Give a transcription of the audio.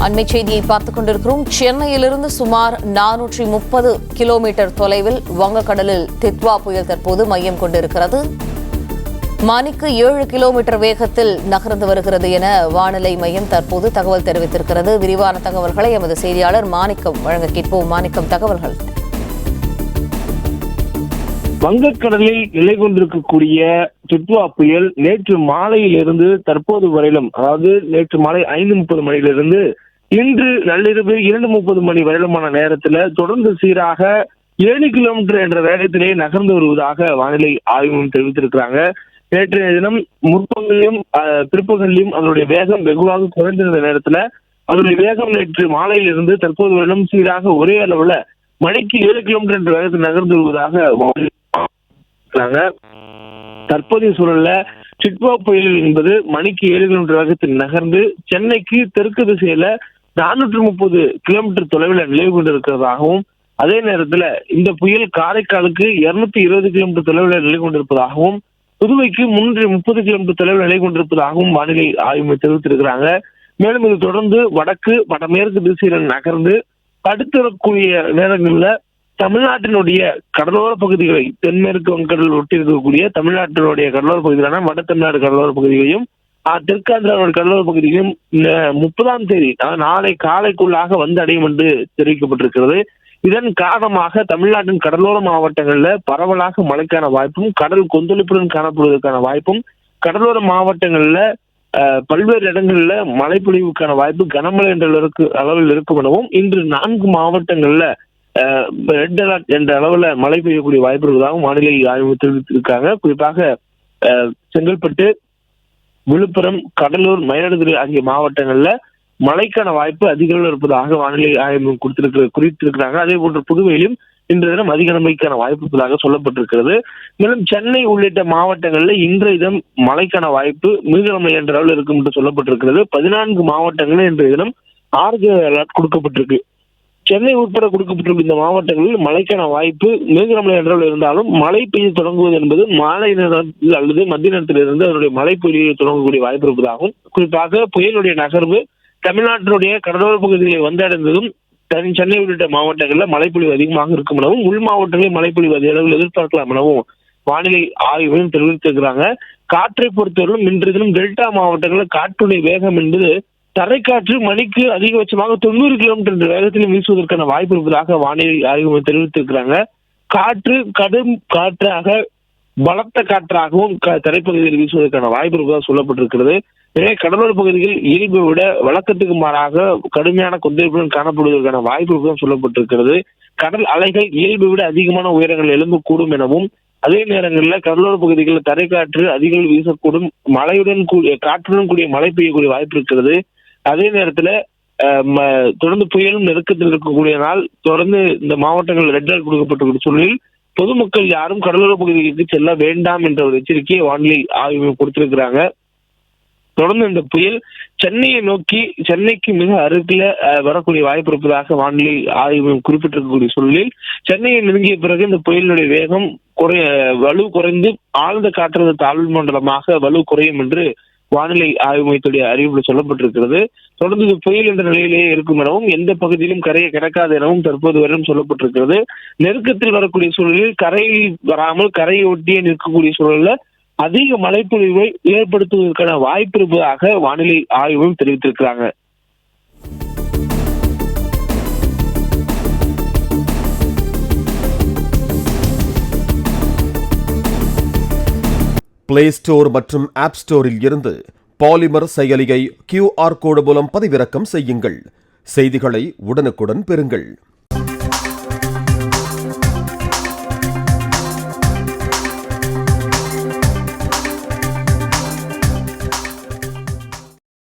அண்மை செய்தியை பார்த்துக் கொண்டிருக்கிறோம். சென்னையிலிருந்து சுமார் 430 கிலோமீட்டர் தொலைவில் வங்கக்கடலில் தித்வா புயல் தற்போது மையம் கொண்டிருக்கிறது. மணிக்கு 7 கிலோமீட்டர் வேகத்தில் நகர்ந்து வருகிறது என வானிலை மையம் தற்போது தகவல் தெரிவித்திருக்கிறது. விரிவான தகவல்களை எமது செய்தியாளர் மாணிக்கம் வழங்க கேட்போம். மாணிக்கம், தகவல்கள். வங்கக்கடலில் நிலை கொண்டிருக்கக்கூடிய தித்வா புயல் நேற்று மாலையிலிருந்து தற்போது வரையிலும், அதாவது நேற்று மாலை 5:30 மணியிலிருந்து இன்று நள்ளிரவு 2:30 மணி வரையிலுமான நேரத்தில் தொடர்ந்து சீராக 7 கிலோமீட்டர் என்ற வேகத்திலே நகர்ந்து வருவதாக வானிலை ஆய்வு தெரிவித்திருக்கிறாங்க. நேற்றைய தினம் முற்பகலிலும் பிற்பகலிலும் அதனுடைய வேகம் வெகுவாக குறைந்திருந்த நேரத்தில் அதனுடைய வேகம் நேற்று மாலையிலிருந்து தற்போது வரையிலும் சீராக ஒரே அளவுல மணிக்கு 7 கிலோமீட்டர் என்ற வேகத்தில் நகர்ந்து வருவதாக தற்போதைய சூழல்ல டிட்வா புயல் என்பது மணிக்கு 7 கிலோமீட்டர் வேகத்தில் நகர்ந்து சென்னைக்கு தெற்கு திசையில 430 கிலோமீட்டர் தொலைவில் நிலை கொண்டிருக்கிறதாகவும், அதே நேரத்தில் இந்த புயல் காரைக்காலுக்கு 220 கிலோமீட்டர் தொலைவில் நிலை கொண்டிருப்பதாகவும், புதுவைக்கு 330 கிலோமீட்டர் தொலைவில் நிலை கொண்டிருப்பதாகவும் வானிலை ஆய்வு தெரிவித்திருக்கிறாங்க. மேலும் இது தொடர்ந்து வடக்கு வடமேற்கு திசையில் நகர்ந்து அடுத்து வரக்கூடிய நேரங்களில் தமிழ்நாட்டினுடைய கடலோர பகுதிகளை, தென்மேற்கு வங்கக்கடல் ஒட்டி இருக்கக்கூடிய தமிழ்நாட்டினுடைய கடலோர பகுதிகளான வட தமிழ்நாடு கடலோர பகுதிகளையும் தெற்காந்திராவுடைய கடலோர பகுதிகளையும் 30ஆம் தேதி, நாளை காலைக்குள்ளாக வந்து அடையும் என்று தெரிவிக்கப்பட்டிருக்கிறது. இதன் காரணமாக தமிழ்நாட்டின் கடலோர மாவட்டங்களில் பரவலாக மழைக்கான வாய்ப்பும், கடல் கொந்தளிப்புடன் காணப்படுவதற்கான வாய்ப்பும், கடலோர மாவட்டங்களில் பல்வேறு இடங்கள்ல மழை பொழிவுக்கான வாய்ப்பு கனமழை என்ற அளவில் இருக்கும் எனவும், இன்று 4 மாவட்டங்கள்ல ரெட் அலர்ட் என்ற அளவுல மழை பெய்யக்கூடிய வாய்ப்பு இருப்பதாகவும் வானிலை ஆய்வு தெரிவித்திருக்காங்க. குறிப்பாக செங்கல்பட்டு, விழுப்புரம், கடலூர், மயிலாடுதுறை ஆகிய மாவட்டங்கள்ல மழைக்கான வாய்ப்பு அதிக அளவில் இருப்பதாக வானிலை ஆய்வு குறித்திருக்கிறாங்க. அதே போன்று புதுவையிலும் இன்றைய தினம் அதிக மழைக்கான வாய்ப்பு இருப்பதாக சொல்லப்பட்டிருக்கிறது. மேலும் சென்னை உள்ளிட்ட மாவட்டங்கள்ல இன்றைய தினம் மழைக்கான வாய்ப்பு மிக மழை என்ற அளவில் இருக்கும் என்று சொல்லப்பட்டிருக்கிறது. 14 மாவட்டங்களில் இன்றைய தினம் ஆரஞ்சு அலர்ட் கொடுக்கப்பட்டிருக்கு. சென்னை உட்பட கொடுக்கப்பட்டிருக்கும் இந்த மாவட்டங்களில் மழைக்கான வாய்ப்பு மிக மழை என்றால் இருந்தாலும் மழை பெய்ய தொடங்குவது என்பது மாலை நேரத்தில் அல்லது மத்திய நேரத்தில் இருந்து அதனுடைய மழை பொழியை தொடங்கக்கூடிய வாய்ப்பு இருப்பதாகவும், குறிப்பாக புயலுடைய நகர்வு தமிழ்நாட்டினுடைய கடலோர பகுதிகளை வந்தடைந்ததும் சென்னை உள்ளிட்ட மாவட்டங்களில் மழைப்பொழிவு அதிகமாக இருக்கும் எனவும், உள் மாவட்டங்களில் மழைப்பொழிவு அதிக அளவில் எதிர்பார்க்கலாம் எனவும் வானிலை ஆய்வையும் தெரிவித்திருக்கிறாங்க. காற்றை பொறுத்தவரையிலும் இன்றைய தினம் டெல்டா மாவட்டங்களில் காற்றுடைய வேகம் என்பது தரைக்காற்று மணிக்கு அதிகபட்சமாக 90 கிலோமீட்டர் என்ற வேகத்தில் வீசுவதற்கான வாய்ப்பு இருப்பதாக வானிலை ஆய்வு தெரிவித்திருக்கிறாங்க. காற்று கடும் காற்றாக, பலத்த காற்றாகவும் தரைப்பகுதியில் வீசுவதற்கான வாய்ப்பு இருப்பதாக சொல்லப்பட்டிருக்கிறது. எனவே கடலோர பகுதிகள் இயல்பை விட வழக்கத்துக்கு மாறாக கடுமையான கொந்தளிப்புடன் காணப்படுவதற்கான வாய்ப்பு இருப்பதாக சொல்லப்பட்டிருக்கிறது. கடல் அலைகள் இயல்பை விட அதிகமான உயரங்கள் எழும்பக்கூடும் எனவும், அதே நேரங்களில் கடலோர பகுதிகளில் தரைக்காற்று அதிக வீசக்கூடும், மழையுடன் கூடிய காற்றுடன் கூடிய மழை பெய்யக்கூடிய வாய்ப்பு இருக்கிறது. அதே நேரத்துல தொடர்ந்து புயலும் நெருக்கத்தில் இருக்கக்கூடிய நாள் தொடர்ந்து இந்த மாவட்டங்கள் ரெட் அலர்ட் கொடுக்கப்பட்ட சூழலில் பொதுமக்கள் யாரும் கடலோர பகுதிகளுக்கு செல்ல வேண்டாம் என்ற ஒரு எச்சரிக்கையை வானிலை ஆய்வு கொடுத்திருக்கிறாங்க. தொடர்ந்து இந்த புயல் சென்னையை நோக்கி, சென்னைக்கு மிக அருகில வரக்கூடிய வாய்ப்பு இருப்பதாக வானிலை ஆய்வு குறிப்பிட்டிருக்கக்கூடிய சூழலில் சென்னையை நெருங்கிய பிறகு இந்த புயலினுடைய வேகம் வலு குறைந்து ஆழ்ந்த காற்றழுத்த தாழ்வு மண்டலமாக வலு குறையும் என்று வானிலை ஆய்வு மையத்துடைய அறிவிப்பில் சொல்லப்பட்டிருக்கிறது. தொடர்ந்து இது புயல் என்ற நிலையிலேயே இருக்கும் எனவும், எந்த பகுதியிலும் கரையை கிடக்காது எனவும் தற்போது வரையும் சொல்லப்பட்டிருக்கிறது. நெருக்கத்தில் வரக்கூடிய சூழலில் கரையை வராமல் கரையை ஒட்டியே நிற்கக்கூடிய சூழல்ல அதிக மழைப்பொழிவை ஏற்படுத்துவதற்கான வாய்ப்பு இருப்பதாக வானிலை ஆய்வும் தெரிவித்திருக்கிறாங்க. பிளே ஸ்டோர் மற்றும் ஆப் ஸ்டோரில் இருந்து பாலிமர் செயலியை QR கோடு மூலம் பதிவிறக்கம் செய்யுங்கள். செய்திகளை உடனுக்குடன் பெறுங்கள்.